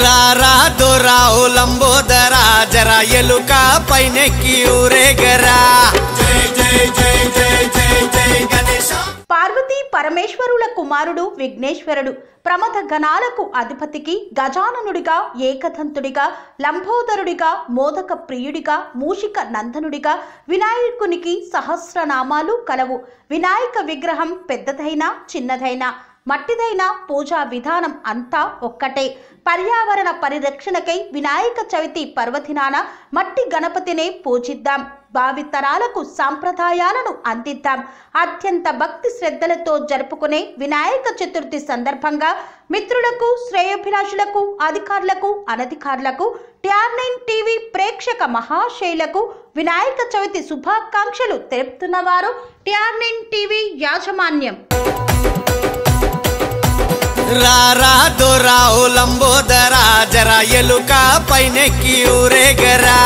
రారా దొరావు లంబోదరా జరా ఎలుక పైనెక్కి ఊరేగరా. జై జై జై జై జై జై గణేశ. పార్వతీ పరమేశ్వరుల కుమారుడు విఘ్నేశ్వరుడు. ప్రమథ గణాలకు అధిపతికి గజాననుడిగా, ఏకదంతుడిగా, లంబోదరుడిగా, మోదక ప్రియుడిగా, మూషిక నందనుడిగా వినాయకునికి సహస్రనామాలు కలవు. వినాయక విగ్రహం పెద్దదైనా చిన్నదైనా, మట్టిదైనా పూజా విధానం అంతా ఒక్కటే. పర్యావరణ పరిరక్షణకై వినాయక చవితి పర్వదినాన మట్టి గణపతినే పూజిద్దాం. భావితరాలకు సాంప్రదాయాలను అందిద్దాం. అత్యంత భక్తి శ్రద్ధలతో జరుపుకునే వినాయక చతుర్థి సందర్భంగా మిత్రులకు, శ్రేయోభిలాషులకు, అధికారులకు, అనధికారులకు, TR9 టీవీ ప్రేక్షక మహాశైలకు వినాయక చవితి శుభాకాంక్షలు తెలుపుతున్నవారు TR9 టీవీ యాజమాన్యం. రారా దొరావు లంబోదరా జరా ఎలుక పైనెక్కి ఊరేగరా.